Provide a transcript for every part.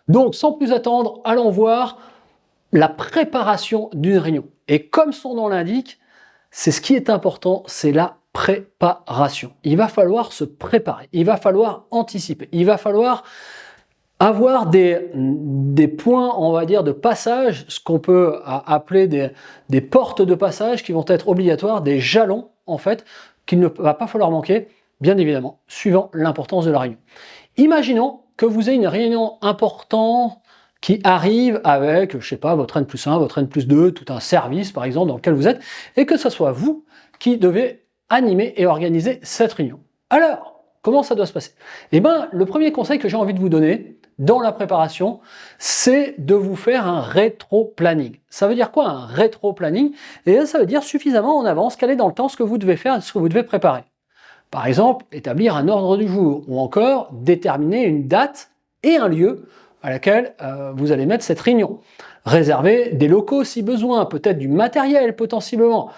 Donc, sans plus attendre, allons voir la préparation d'une réunion. Et comme son nom l'indique, c'est ce qui est important, c'est la préparation. Il va falloir se préparer, il va falloir anticiper, il va falloir avoir des points, on va dire, de passage, ce qu'on peut appeler des portes de passage qui vont être obligatoires, des jalons, en fait, qu'il ne va pas falloir manquer, bien évidemment, suivant l'importance de la réunion. Imaginons que vous ayez une réunion importante qui arrive avec, je sais pas, votre N+1, votre N+2, tout un service, par exemple, dans lequel vous êtes, et que ce soit vous qui devez animer et organiser cette réunion. Alors, comment ça doit se passer? Eh bien, le premier conseil que j'ai envie de vous donner dans la préparation, c'est de vous faire un rétro-planning. Ça veut dire quoi, un rétro-planning? Eh bien, ça veut dire suffisamment en avance, caler dans le temps ce que vous devez faire et ce que vous devez préparer. Par exemple, établir un ordre du jour, ou encore déterminer une date et un lieu à laquelle vous allez mettre cette réunion. Réserver des locaux si besoin, peut-être du matériel potentiellement.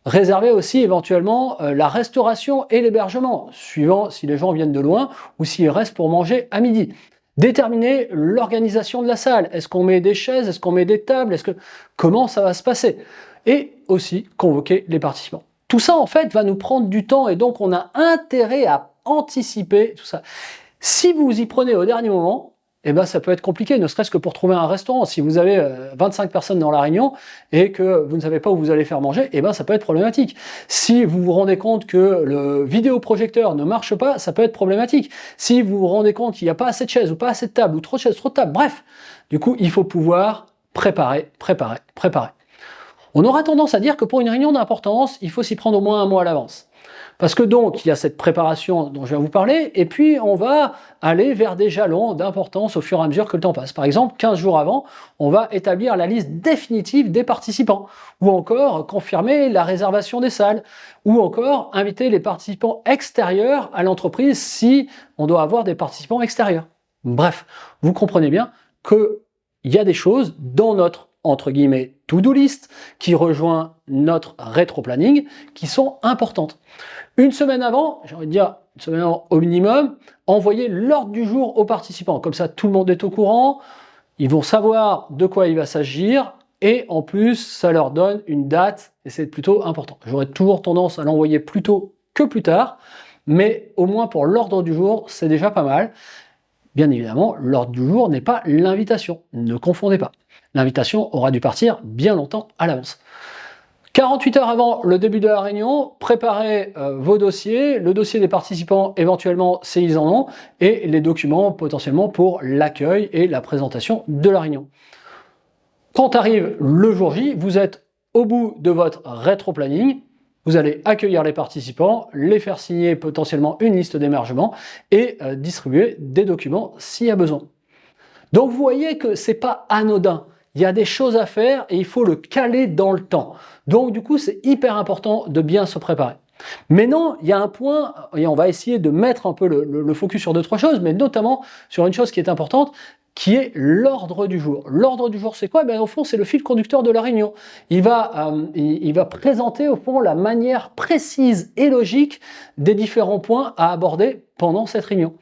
Réserver aussi éventuellement la restauration et l'hébergement, suivant si les gens viennent de loin ou s'ils restent pour manger à midi. Déterminer l'organisation de la salle. Est-ce qu'on met des chaises? Est-ce qu'on met des tables? Comment ça va se passer? Et aussi convoquer les participants. Tout ça, en fait, va nous prendre du temps et donc on a intérêt à anticiper tout ça. Si vous y prenez au dernier moment, eh ben, ça peut être compliqué, ne serait-ce que pour trouver un restaurant. Si vous avez 25 personnes dans la réunion et que vous ne savez pas où vous allez faire manger, eh ben, ça peut être problématique. Si vous vous rendez compte que le vidéoprojecteur ne marche pas, ça peut être problématique. Si vous vous rendez compte qu'il n'y a pas assez de chaises ou pas assez de tables ou trop de chaises, trop de tables, bref, du coup, il faut pouvoir préparer. On aura tendance à dire que pour une réunion d'importance, il faut s'y prendre au moins un mois à l'avance. Parce que donc, il y a cette préparation dont je viens vous parler, et puis on va aller vers des jalons d'importance au fur et à mesure que le temps passe. Par exemple, 15 jours avant, on va établir la liste définitive des participants, ou encore confirmer la réservation des salles, ou encore inviter les participants extérieurs à l'entreprise si on doit avoir des participants extérieurs. Bref, vous comprenez bien qu'il y a des choses dans notre entre guillemets to-do list qui rejoint notre rétro-planning qui sont importantes. Une semaine avant, j'ai envie de dire une semaine avant au minimum, envoyez l'ordre du jour aux participants. Comme ça, tout le monde est au courant, ils vont savoir de quoi il va s'agir et en plus, ça leur donne une date et c'est plutôt important. J'aurais toujours tendance à l'envoyer plus tôt que plus tard, mais au moins pour l'ordre du jour, c'est déjà pas mal. Bien évidemment, l'ordre du jour n'est pas l'invitation, ne confondez pas. L'invitation aura dû partir bien longtemps à l'avance. 48 heures avant le début de la réunion, préparez vos dossiers, le dossier des participants éventuellement s'ils en ont, et les documents potentiellement pour l'accueil et la présentation de la réunion. Quand arrive le jour J, vous êtes au bout de votre rétro-planning, vous allez accueillir les participants, les faire signer potentiellement une liste d'émargement et distribuer des documents s'il y a besoin. Donc vous voyez que c'est pas anodin. Il y a des choses à faire et il faut le caler dans le temps. Donc du coup, c'est hyper important de bien se préparer. Maintenant, il y a un point, et on va essayer de mettre un peu le focus sur 2-3 choses, mais notamment sur une chose qui est importante, qui est l'ordre du jour. L'ordre du jour, c'est quoi? Au fond, c'est le fil conducteur de la réunion. Il va présenter, au fond, la manière précise et logique des différents points à aborder pendant cette réunion.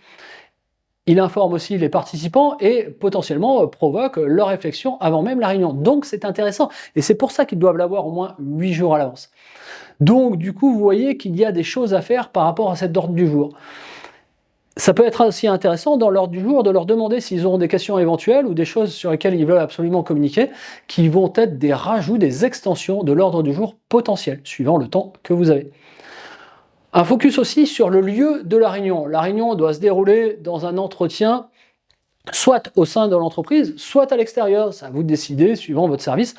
Il informe aussi les participants et potentiellement provoque leur réflexion avant même la réunion. Donc c'est intéressant et c'est pour ça qu'ils doivent l'avoir au moins 8 jours à l'avance. Donc du coup, vous voyez qu'il y a des choses à faire par rapport à cet ordre du jour. Ça peut être aussi intéressant dans l'ordre du jour de leur demander s'ils auront des questions éventuelles ou des choses sur lesquelles ils veulent absolument communiquer, qui vont être des rajouts, des extensions de l'ordre du jour potentiel, suivant le temps que vous avez. Un focus aussi sur le lieu de la réunion. La réunion doit se dérouler dans un entretien, soit au sein de l'entreprise, soit à l'extérieur. C'est à vous de décider, suivant votre service.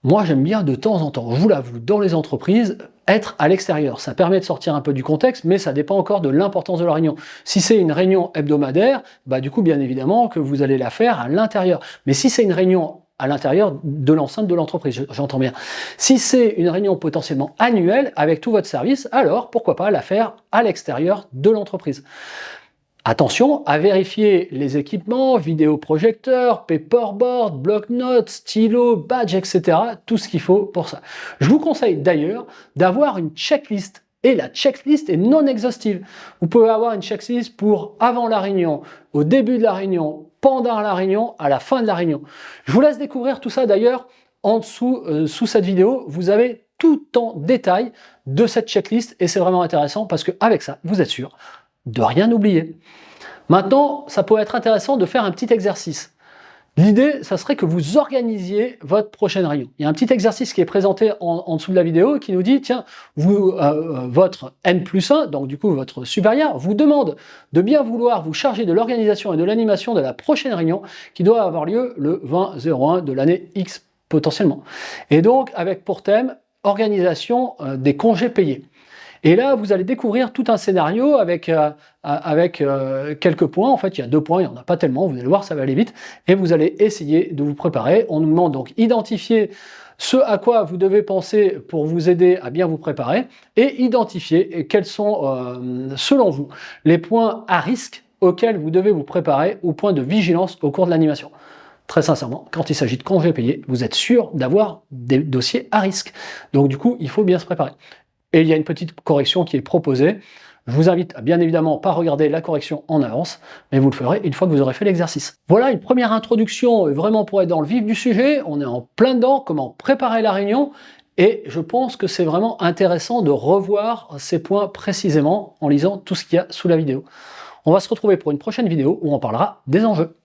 Moi, j'aime bien de temps en temps, je vous l'avoue, dans les entreprises, être à l'extérieur. Ça permet de sortir un peu du contexte, mais ça dépend encore de l'importance de la réunion. Si c'est une réunion hebdomadaire, du coup, bien évidemment, que vous allez la faire à l'intérieur. Mais si c'est une réunion à l'intérieur de l'enceinte de l'entreprise, j'entends bien. Si c'est une réunion potentiellement annuelle avec tout votre service, alors pourquoi pas la faire à l'extérieur de l'entreprise. Attention à vérifier les équipements, vidéoprojecteurs, paperboard, bloc-notes, stylo, badge, etc. Tout ce qu'il faut pour ça. Je vous conseille d'ailleurs d'avoir une checklist. Et la checklist est non exhaustive. Vous pouvez avoir une checklist pour avant la réunion, au début de la réunion, pendant la réunion, à la fin de la réunion. Je vous laisse découvrir tout ça d'ailleurs en dessous, sous cette vidéo. Vous avez tout en détail de cette checklist et c'est vraiment intéressant parce qu'avec ça, vous êtes sûr de rien oublier. Maintenant, ça peut être intéressant de faire un petit exercice. L'idée, ça serait que vous organisiez votre prochaine réunion. Il y a un petit exercice qui est présenté en dessous de la vidéo qui nous dit, tiens, votre N+1, donc du coup votre supérieur, vous demande de bien vouloir vous charger de l'organisation et de l'animation de la prochaine réunion qui doit avoir lieu le 20-01 de l'année X potentiellement. Et donc avec pour thème, organisation des congés payés. Et là, vous allez découvrir tout un scénario avec quelques points. En fait, il y a 2 points, il n'y en a pas tellement, vous allez voir, ça va aller vite. Et vous allez essayer de vous préparer. On nous demande donc identifier ce à quoi vous devez penser pour vous aider à bien vous préparer et identifier quels sont, selon vous, les points à risque auxquels vous devez vous préparer ou points de vigilance au cours de l'animation. Très sincèrement, quand il s'agit de congés payés, vous êtes sûr d'avoir des dossiers à risque. Donc du coup, il faut bien se préparer. Et il y a une petite correction qui est proposée. Je vous invite à bien évidemment pas regarder la correction en avance, mais vous le ferez une fois que vous aurez fait l'exercice. Voilà une première introduction vraiment pour être dans le vif du sujet. On est en plein dedans, comment préparer la réunion. Et je pense que c'est vraiment intéressant de revoir ces points précisément en lisant tout ce qu'il y a sous la vidéo. On va se retrouver pour une prochaine vidéo où on parlera des enjeux.